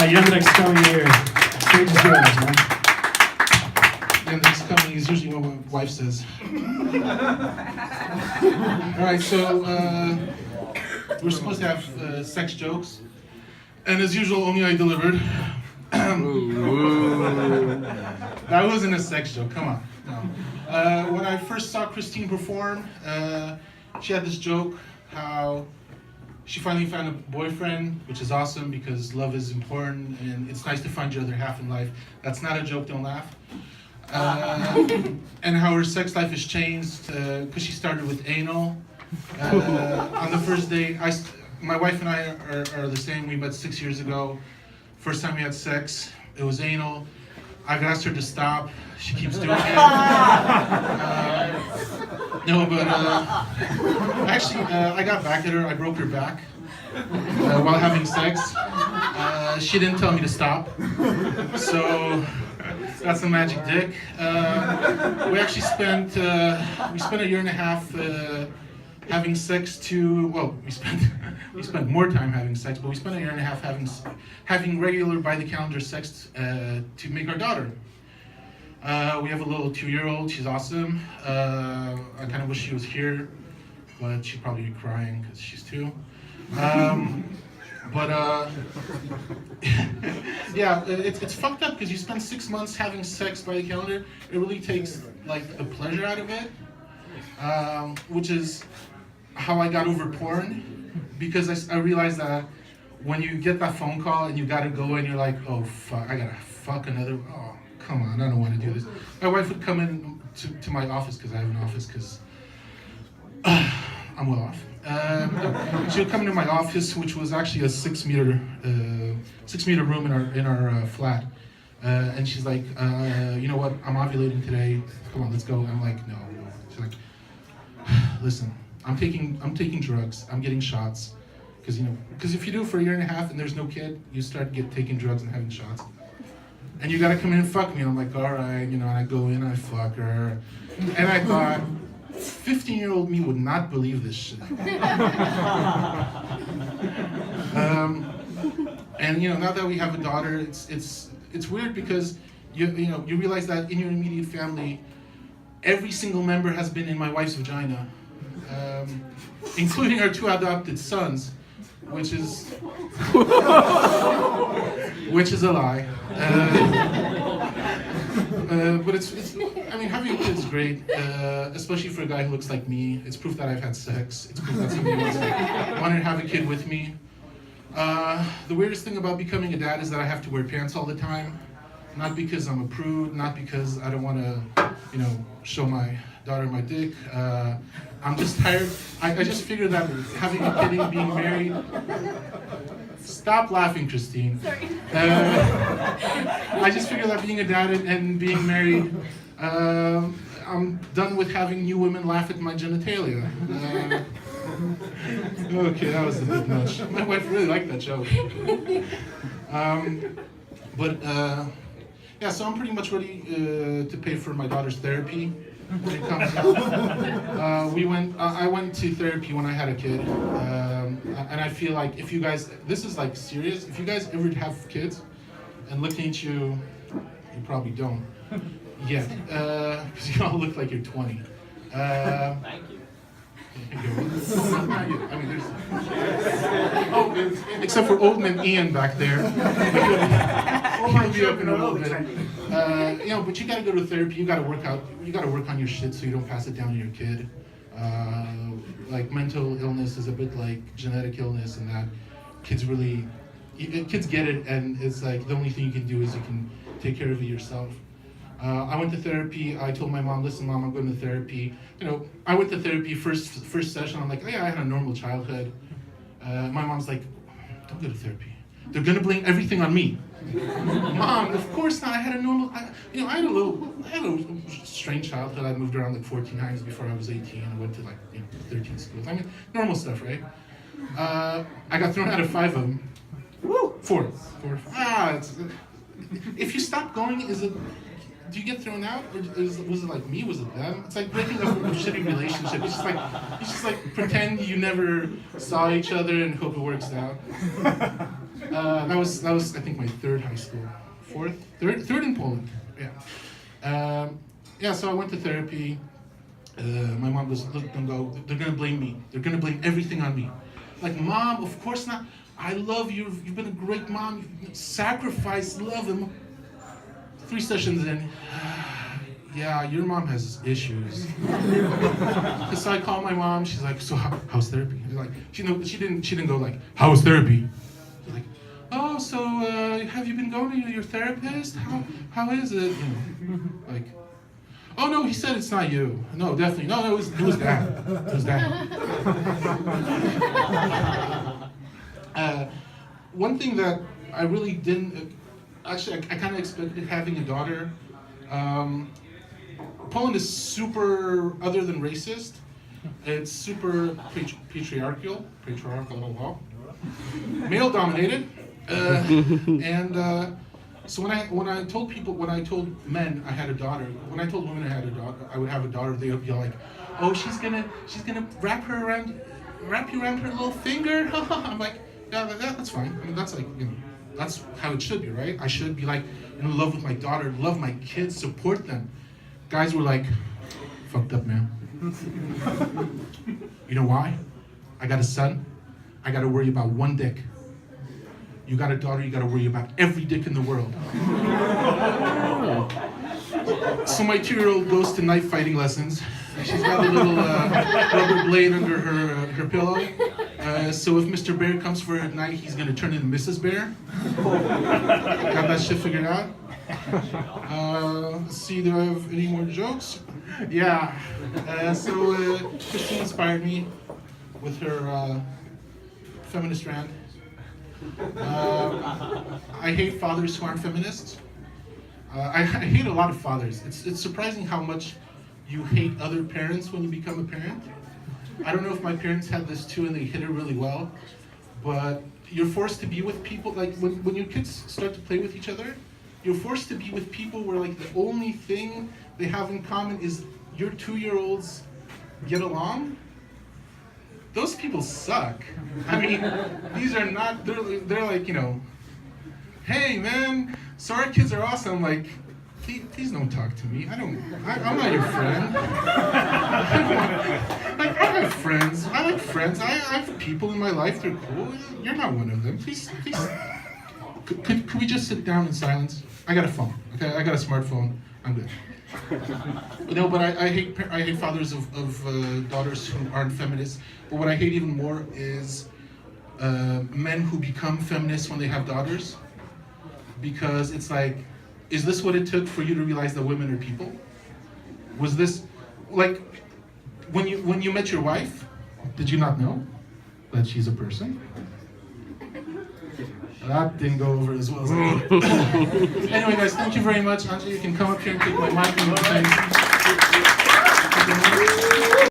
You're the next coming here. Stage is yours, man. And next coming is usually what my wife says. All right, so we're supposed to have sex jokes, and as usual, only I delivered. That wasn't a sex joke. Come on. No. When I first saw Christine perform, she had this joke how she finally found a boyfriend, which is awesome because love is important and it's nice to find your other half in life. That's not a joke, don't laugh. And how her sex life has changed because she started with anal. On the first date, my wife and I are the same. We met 6 years ago. First time we had sex, it was anal. I've asked her to stop. She keeps doing it. No, but actually, I got back at her. I broke her back while having sex. She didn't tell me to stop, so that's a magic dick. We actually spent a year and a half having sex we spent more time having sex, but we spent a year and a half having regular by the calendar sex to make our daughter. We have a little 2-year-old. She's awesome. I kind of wish she was here, but she'd probably be crying because she's 2. Yeah, it's fucked up because you spend 6 months having sex by the calendar. It really takes like the pleasure out of it, which is how I got over porn, because I realized that when you get that phone call and you gotta go and you're like, oh fuck, I gotta fuck another, oh come on, I don't want to do this. My wife would come in to my office, because I have an office, because I'm well off. She would come into my office, which was actually a 6 meter room in our flat, and she's like, you know what? I'm ovulating today. Come on, let's go. And I'm like, no. She's like, listen, I'm taking drugs. I'm getting shots, because if you do it for a year and a half and there's no kid, you start taking drugs and having shots, and you gotta come in and fuck me. And I'm like, all right, and I go in, I fuck her, and I thought, 15-year-old me would not believe this shit. And now that we have a daughter, it's weird because you realize that in your immediate family, every single member has been in my wife's vagina, including our 2 adopted sons, which is a lie. But it's having a kid is great, especially for a guy who looks like me. It's proof that I've had sex. It's proof that somebody wanted to have a kid with me. The weirdest thing about becoming a dad is that I have to wear pants all the time. Not because I'm a prude, not because I don't want to, show my daughter my dick. I'm just tired. I just figured that having a kid and being married. Stop laughing, Christine. Sorry. I just figured that being a dad and being married, I'm done with having new women laugh at my genitalia. Okay, that was a bit much. My wife really liked that joke. Yeah, so I'm pretty much ready to pay for my daughter's therapy when it comes out. I went to therapy when I had a kid, and I feel like if you guys, this is like serious, if you guys ever have kids, and looking at you probably don't yet, because you all look like you're 20. Thank you. Except for old man Ian back there. He'll be up in a little bit. But you gotta go to therapy. You gotta work on your shit so you don't pass it down to your kid. Like mental illness is a bit like genetic illness, and that kids get it, and it's like the only thing you can do is you can take care of it yourself. I went to therapy. I told my mom, listen, Mom, I'm going to therapy. I went to therapy first session. I'm like, oh yeah, I had a normal childhood. My mom's like, don't go to therapy. They're gonna blame everything on me. Mom, of course not. I had a I had a strange childhood. I moved around like 14 times before I was 18. I went to 13 schools. Normal stuff, right? I got thrown out of 5 of them. Woo! 4. If you stop going, do you get thrown out, or was it like me? Was it them? It's like breaking up a shitty relationship. You just like pretend you never saw each other and hope it works out. That was I think my third high school, third in Poland. Yeah. Yeah. So I went to therapy. My mom was looked and go. They're gonna blame me. They're gonna blame everything on me. Like, Mom, of course not. I love you. You've been a great mom. You've sacrificed, love him. 3 sessions in. Yeah, your mom has issues. So I call my mom. She's like, so how's therapy? Like, she didn't go like, how's therapy? She's like, oh, so have you been going to your therapist? How is it? You know, like, oh no, he said it's not you. No, definitely, no, it was Dad. It was Dad. One thing that I really didn't, actually, I kind of expected having a daughter. Poland is super, other than racist, it's super patriarchal, male dominated, and so when I told men I had a daughter, when I told women I had a daughter, I would have a daughter, they would be like, oh, she's gonna wrap you around her little finger. I'm like, yeah, that's fine. I mean, that's like, you know, that's how it should be, right? I should be like in love with my daughter, love my kids, support them. Guys were like, fucked up, man. You know why? I got a son. I got to worry about one dick. You got a daughter, you got to worry about every dick in the world. So my 2-year-old goes to knife fighting lessons. She's got a little rubber blade under her pillow. So if Mr. Bear comes for her at night, he's going to turn into Mrs. Bear. Got that shit figured out? Let's see, do I have any more jokes? Yeah. So Christine inspired me with her feminist rant. I hate fathers who aren't feminists. I hate a lot of fathers. It's surprising how much you hate other parents when you become a parent. I don't know if my parents had this too and they hit it really well, but you're forced to be with people, like when your kids start to play with each other, you're forced to be with people where like the only thing they have in common is your 2-year-olds get along. Those people suck. I mean, these are not, they're like, you know, hey man, so our kids are awesome. Like, please don't talk to me. I'm not your friend. Like, I have friends. I like friends. I have people in my life. They're cool. You're not one of them. Please. Could we just sit down in silence? I got a phone. Okay, I got a smartphone. I'm good. No, but I hate fathers of daughters who aren't feminists. But what I hate even more is men who become feminists when they have daughters, because it's like, is this what it took for you to realize that women are people? Was this like when you met your wife? Did you not know that she's a person? That didn't go over as well as I thought. Anyway, guys, thank you very much. Angela, you can come up here and take my mic and things.